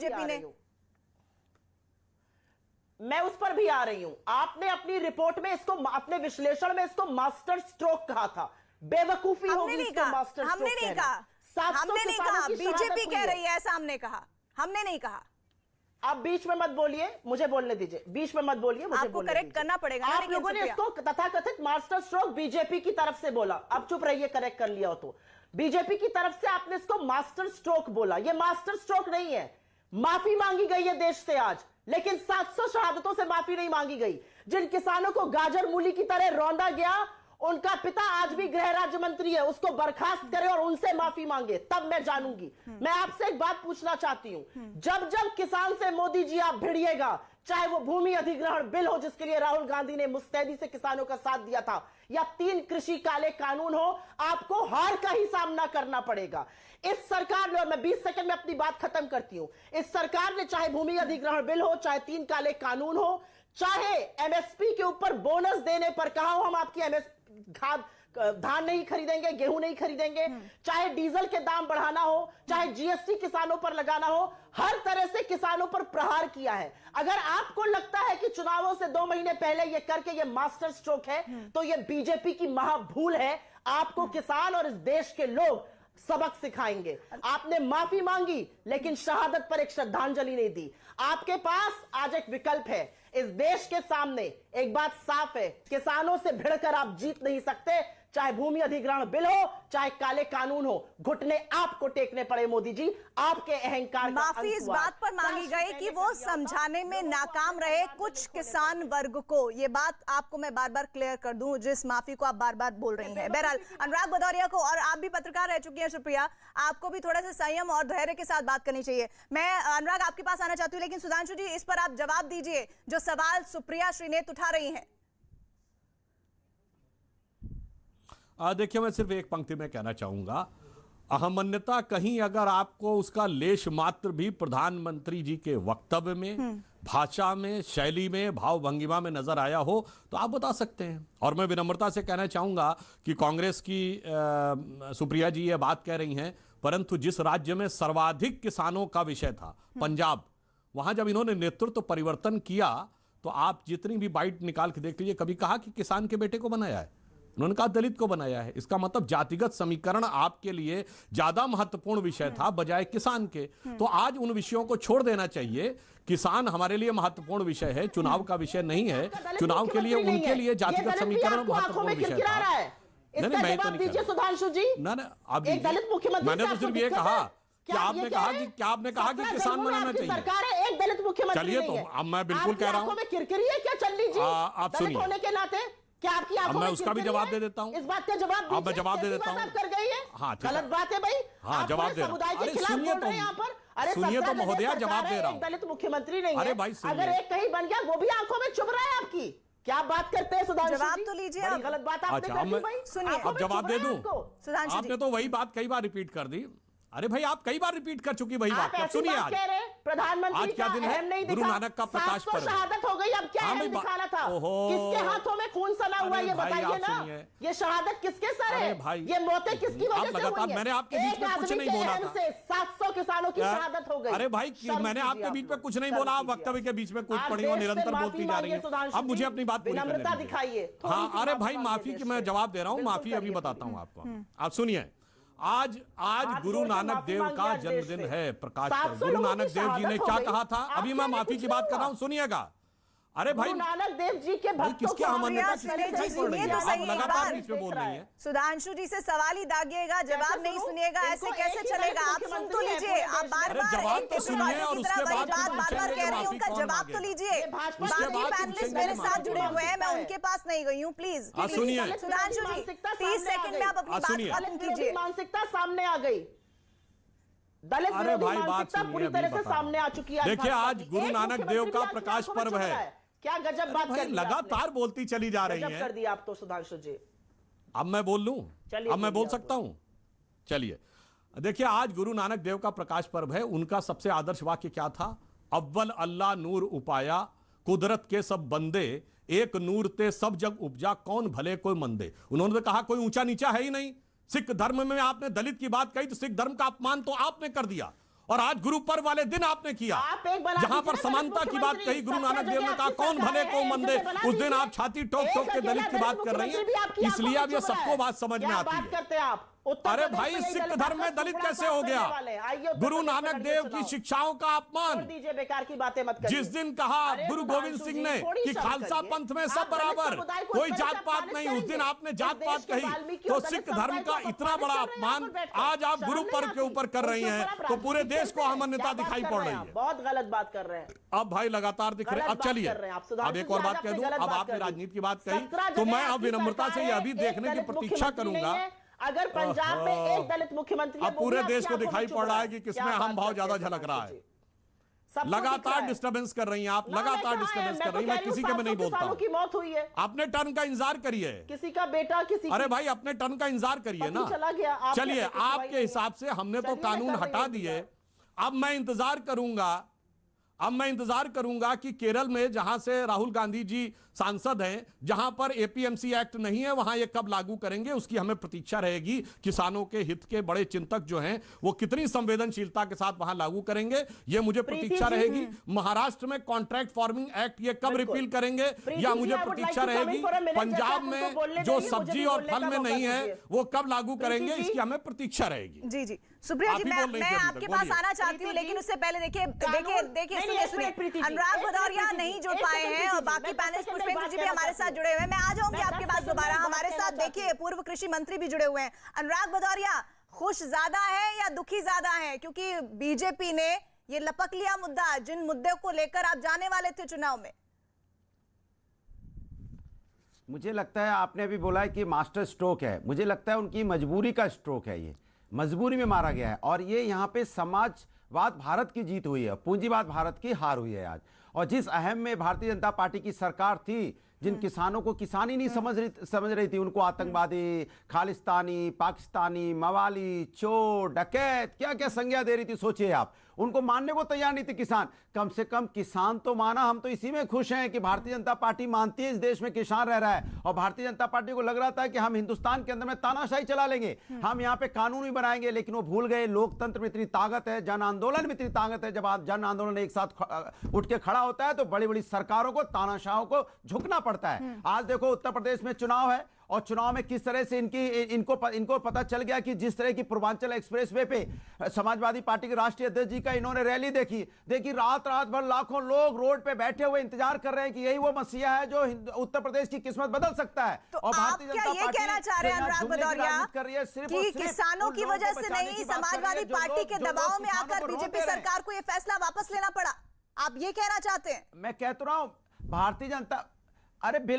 BJP ने? मैं उस पर भी आ रही हूं। आपने अपनी रिपोर्ट में इसको, अपने विश्लेषण में इसको मास्टर स्ट्रोक कहा था। बेवकूफी होगी इसको मास्टर स्ट्रोक। हमने नहीं कहा, हमने नहीं कहा, बीजेपी कह रही है ऐसा, हमने कहा, हमने नहीं कहा। आप बीच में मत बोलिए, मुझे बोलने दीजिए, बीच में मत बोलिए, मुझे आपको करेक्ट करना पड़ेगा। आप लोगों ने इसको तथाकथित मास्टर स्ट्रोक बीजेपी की तरफ से बोला। अब चुप रहिए, करेक्ट कर लिया हो तो। बीजेपी की तरफ से आपने इसको मास्टर स्ट्रोक बोला। ये मास्टर स्ट्रोक नहीं है। माफी मांगी गई है देश से आज, लेकिन 700 शहादतों से माफी नहीं मांगी गई। जिन किसानों को गाजर मूली की तरह रौंदा गया, उनका पिता आज भी गृह राज्य मंत्री है, उसको बर्खास्त करे और उनसे माफी मांगे, तब मैं जानूंगी। मैं आपसे एक बात पूछना चाहती हूं, जब जब किसान से मोदी जी आप भिड़िएगा, चाहे वो भूमि अधिग्रहण बिल हो जिसके लिए राहुल गांधी ने मुस्तैदी से किसानों का साथ दिया था, या 3 कृषि काले कानून हो, आपको हार का ही सामना करना पड़ेगा। इस सरकार ने, और मैं 20 सेकंड में अपनी बात खत्म करती हूं, इस सरकार ने चाहे भूमि अधिग्रहण बिल हो, चाहे 3 काले कानून हो, चाहे एमएसपी के ऊपर बोनस देने पर कहा हो हम आपकी धान नहीं खरीदेंगे, गेहूं नहीं खरीदेंगे, चाहे डीजल के दाम बढ़ाना हो, चाहे जीएसटी किसानों पर लगाना हो, हर तरह से किसानों पर प्रहार किया है। अगर आपको लगता है कि चुनावों से 2 महीने पहले ये करके ये मास्टर स्ट्रोक है, तो ये बीजेपी की महाभूल है। आपको किसान और इस देश के लोग सबक सिखाएंगे। आपने माफी मांगी, लेकिन शहादत पर एक श्रद्धांजलि नहीं दी। आपके पास आज एक विकल्प है। इस देश के सामने एक बात साफ है, किसानों से भिड़कर आप जीत नहीं सकते। चाहे भूमि अधिग्रहण बिल हो, चाहे काले कानून हो, घुटने आपको टेकने पड़े मोदी जी। आपके अहंकार का माफी इस बात पर मांगी गई कि वो समझाने में नाकाम रहे कुछ किसान वर्ग को। ये बात आपको मैं बार बार क्लियर कर दूं, जिस माफी को आप बार बार बोल रही हैं। बहरहाल अनुराग भदौरिया को, और आप भी पत्रकार रह चुकी हैं सुप्रिया, आपको भी थोड़ा सा संयम और धैर्य के साथ बात करनी चाहिए। मैं अनुराग आपके पास आना चाहती हूँ, लेकिन सुधांशु जी इस पर आप जवाब दीजिए जो सवाल सुप्रिया श्रीनेत उठा रही हैं। देखिए, मैं सिर्फ एक पंक्ति में कहना चाहूंगा, अहमन्यता कहीं अगर आपको उसका लेश मात्र भी प्रधानमंत्री जी के वक्तव्य में, भाषा में, शैली में, भाव भंगिमा में नजर आया हो तो आप बता सकते हैं। और मैं विनम्रता से कहना चाहूंगा कि कांग्रेस की सुप्रिया जी ये बात कह रही हैं, परंतु जिस राज्य में सर्वाधिक किसानों का विषय था, पंजाब, वहां जब इन्होंने नेतृत्व परिवर्तन किया तो आप जितनी भी बाइट निकाल के देख लीजिए, कभी कहा कि किसान के बेटे को बनाया है, उन्होंने कहा दलित को बनाया है। इसका मतलब जातिगत समीकरण आपके लिए ज्यादा महत्वपूर्ण विषय था बजाय किसान के। तो आज उन विषयों को छोड़ देना चाहिए। किसान हमारे लिए महत्वपूर्ण विषय है, चुनाव का विषय नहीं है। चुनाव के लिए उनके लिए जातिगत समीकरण महत्वपूर्ण विषय था। नहीं, मैं तो नहीं कह सुधांशु जी, आप मैंने तो सिर्फ ये कहा कि आपने कहा कि किसान बनाना चाहिए। सरकार है, एक दलित मुख्यमंत्री। चलिए, तो अब मैं बिल्कुल कह रहा हूँ, किरकिरी है क्या चल लीजिए? आप सुनिए, होने के नाते क्या आपकी आंखों मैं में उसका भी जवाब दे देता हूं। इस बात का जवाब दीजिए। मैं जवाब दे देता हूं। कर गई है, हाँ, गलत बात है भाई। हाँ, जवाब दे रहा हूं। अरे सुनिए तो, यहाँ पर, अरे सुनिए तो महोदया, जवाब दे रहा हूं। दलित मुख्यमंत्री नहीं है। अरे भाई अगर एक कहीं बन गया, वो भी आंखों में चुभ रहा है आपकी। क्या बात करते हैं सुधांशु जी? जवाब तो लीजिए। गलत बात आपने कर दी भाई। सुनिए, अब जवाब दे दूं? आपने तो वही बात कई बार रिपीट कर दी। अरे भाई, आप कई बार रिपीट कर चुकी वही बात। सुनिए, आज प्रधानमंत्री आज क्या दिन है? गुरु नानक का प्रकाश पर्व। शहादत हो गई, अब क्या है दिखाना था? किसके हाथों में खून सना हुआ, ये बताइए ना। ये शहादत किसके सर है? ये मौतें किसकी वजह से हुई है? मैंने आपके बीच में कुछ नहीं बोला था। 700 किसानों की शहादत हो गई। अरे भाई, मैंने आपके बीच में कुछ नहीं बोला। आप वक्तव्य के बीच में कूद पड़ी हो, निरंतर बोलती जा रही है। अब मुझे अपनी बात विनम्रता दिखाइए। हाँ, अरे भाई, माफी की मैं जवाब दे रहा हूँ। माफी अभी बताता हूँ आपको। आप सुनिए, आज गुरु नानक देव का जन्मदिन है, प्रकाश पर्व। गुरु नानक देव जी ने क्या कहा था? अभी मैं माफी की बात कर रहा हूं, सुनिएगा। अरे भाई, नानक देव जी के किसके अमान्यता लगातार बीच में बोल रही है। सुधांशु जी से सवाल ही दागिएगा, जवाब नहीं सुनिएगा, ऐसे कैसे चलेगा? आप सुन तो लीजिए। आप बार बार जवाब तो सुनिए और उसके बाद बार कह रही हूँ, उनका जवाब तो लीजिए। बाकी पैनलिस्ट मेरे साथ जुड़े हुए हैं, मैं उनके पास नहीं गई हूँ। प्लीज सुनिए सुधांशु जी, 30 सेकंड में आप अपनी बात खत्म कीजिए। मानसिकता सामने आ गई, दलित विरोधी मानसिकता पूरी तरह से सामने आ चुकी है। देखिए, आज गुरु नानक देव का प्रकाश पर्व है। क्या गजब बात कर दी, लगातार बोलती चली जा रही है। कर दिया आप तो सुधांशु जी। अब मैं बोल लूं? अब मैं बोल सकता हूं? चलिए, देखिए, आज गुरु नानक देव का प्रकाश पर्व है। उनका सबसे आदर्श वाक्य क्या था? अव्वल अल्लाह नूर उपाया, कुदरत के सब बंदे, एक नूर ते सब जग उपजा, कौन भले कोई मंदे। उन्होंने कहा कोई ऊंचा नीचा है ही नहीं। सिख धर्म में आपने दलित की बात कही तो सिख धर्म का अपमान तो आपने कर दिया। और आज गुरु पर्व वाले दिन आपने किया, आप एक बना जहां पर दीजिए ना समानता की बात मुख्यमंत्री, कही गुरु 17 नानक देव ने जगह कहा आपकी कौन सरकार भले है, को एक मंदे, जगह बना उस दिन दीजिए। आप छाती ठोक ठोक के एक दलित की अकेला बात कर रही मुख्यमंत्री भी हैं, आपकी आंखों इसलिए में अब ये चुभ रहा सबको है। बात समझ में क्या आती बात है। करते हैं आप? उत्तर अरे प्रदेश भाई, में ये सिख दलित धर्म में आपका दलित टुकड़ा कैसे साफ हो करने गया? वाले हैं। आइए उत्तर गुरु प्रदेश में नानक लड़िए देव की चुनाव। शिक्षाओं का अपमान, छोड़ दीजिए, बेकार की बातें मत करिए। जिस दिन कहा अरे गुरु सुधांशु गोविंद सिंह जी, ने थोड़ी कि शर्म खालसा करिए। पंथ में आप सब दलित बराबर, समुदाय को कोई इस तरह जात से पात अपमानित नहीं, उस दिन करेंगे। आपने इस जात देश पात के कही, वाल्मीकि तो और दलित सिख धर्म समुदाय का को इतना अपमानित बड़ा कर रहे हैं अपमान आप बैठकर। आज आप शर्म गुरु नहीं पर्व के आती? ऊपर कर रही उनके हैं, ऊपर आप तो पूरे राजनीति देश को करते हैं। अमान्यता क्या बात दिखाई कर पड़ रहे रही हैं आप? है। बहुत गलत बात कर रहे हैं। अब भाई लगातार दिख रहे, गलत अब बात चलिए, कर रहे हैं आप। अब सुधांशु एक जी, और आज बात आपने कह दूं, गलत अब बात आपने कर दी। राजनीति की बात कही 17 तो जगह मैं अब आपकी विनम्रता से सरकार यह है, भी एक देखने की दलित प्रतीक्षा मुख्यमंत्री नहीं करूंगा। है। अगर पंजाब में एक दलित मुख्यमंत्री है, अब वो पूरे भी आपकी देश को आंखों में दिखाई चुभ पड़ रहा रहा है कि किसमें क्या हम बात भाव करते ज्यादा हैं झलक रहा सुधांशु है। जी? सबको दिख रहा लगातार है। डिस्टरबेंस कर रही हैं आप, ना, मैं लगातार कहाँ डिस्टरबेंस है? कर रही हैं, तो मैं कह रही किसी हूँ, के में नहीं 700 बोलता किसानों हूं। की मौत हुई है। अपने टर्न का इंतजार करिए, किसी का बेटा, किसी अरे की भाई अपने टर्न का इंतजार करिए पति ना। चला गया, आपके चलिए, बेटे की सुनवाई आपके नहीं हिसाब से हमने तो चलिए, मैं कानून कर रही हटा हूं दिए, इंतजार। अब मैं इंतजार करूंगा, अब मैं इंतजार करूंगा कि केरल में जहां से राहुल गांधी जी सांसद हैं, जहां पर एपीएमसी एक्ट नहीं है, वहां ये कब लागू करेंगे, उसकी हमें प्रतीक्षा रहेगी। किसानों के हित के बड़े चिंतक जो हैं वो कितनी संवेदनशीलता के साथ वहां लागू करेंगे, ये मुझे प्रतीक्षा जी, रहेगी। महाराष्ट्र में कॉन्ट्रैक्ट फार्मिंग एक्ट ये कब बिल्कुल। रिपील करेंगे, प्रीति या जी, मुझे I would like Pratiksha to come in रहेगी। for a minute, पंजाब जैसे आप उनको में बोलने जो देंगे, मुझे सब्जी भी और बोलने फल का में मौका नहीं है दीजिए। वो कब लागू प्रीति करेंगे, जी। इसकी हमें प्रतीक्षा रहेगी। जी जी सुप्रिया आप जी, ही मैं बोल रही थी मैं अभी आपके तक, पास बोलिए। आना चाहती हूँ, प्रीति लेकिन जी, उससे पहले देखिए कानून- देखिए नहीं, सुनिए एक सुनिए मिनट प्रीति जी, अनुराग एक मिनट भदौरिया प्रीति जी, नहीं जुड़ एक पाए सेकंड हैं और प्रीति जी, बाकी मैं 10 पैनलिस्ट सेकंड पुष्पेंद्र बात जी भी कहना हमारे साथ चाहती जुड़े हुए हैं। मैं आ जाऊंगी मैं आपके 10 पास सेकंड दोबारा, बात हमारे कहना साथ चाहती देखिए पूर्व कृषि मंत्री भी जुड़े हुए हैं। अनुराग भदौरिया, खुश ज्यादा है या दुखी ज्यादा है, क्योंकि बीजेपी ने ये लपक लिया मुद्दा जिन मुद्दे को लेकर आप जाने वाले थे चुनाव में। मुझे लगता है आपने अभी बोला है कि मास्टर स्ट्रोक है, मुझे लगता है उनकी मजबूरी का स्ट्रोक है, ये मजबूरी में मारा गया है। और ये यहाँ पे समाजवाद भारत की जीत हुई है, पूंजीवाद भारत की हार हुई है आज। और जिस अहम में भारतीय जनता पार्टी की सरकार थी, जिन किसानों को किसान ही नहीं समझ रही थी, उनको आतंकवादी, खालिस्तानी, पाकिस्तानी, मवाली, चोर, डकैत, क्या क्या संज्ञा दे रही थी, सोचिए आप। उनको मानने को तैयार नहीं थे किसान। कम से कम किसान तो माना, हम तो इसी में खुश हैं कि भारतीय जनता पार्टी मानती है इस देश में किसान रह रहा है। और भारतीय जनता पार्टी को लग रहा था कि हम हिंदुस्तान के अंदर में तानाशाही चला लेंगे, हम यहाँ पे कानून भी बनाएंगे। लेकिन वो भूल गए, लोकतंत्र में इतनी ताकत है, जन आंदोलन में इतनी ताकत है। जब आप जन आंदोलन एक साथ उठ के खड़ा होता है तो बड़ी बड़ी सरकारों को, तानाशाहों को झुकना पड़ता है। आज देखो उत्तर प्रदेश में चुनाव है, और चुनाव में किस तरह से इनको पता चल गया कि जिस तरह की पूर्वांचल एक्सप्रेसवे पे समाजवादी पार्टी के राष्ट्रीय अध्यक्ष जी का इन्होंने रैली देखी रात भर लाखों लोग रोड पे बैठे हुए इंतजार कर रहे हैं कि यही वो मसीहा है जो उत्तर प्रदेश की किस्मत बदल सकता है। तो और आप क्या ये कहना चाह रहे हैं अनुराग भदौरिया कि किसानों की वजह से नहीं, समाजवादी पार्टी के दबाव में आकर बीजेपी सरकार को ये फैसला वापस लेना पड़ा, आप ये कहना चाहते हैं? मैं कह तो रहा हूं भारतीय जनता, अरे बिल्कुल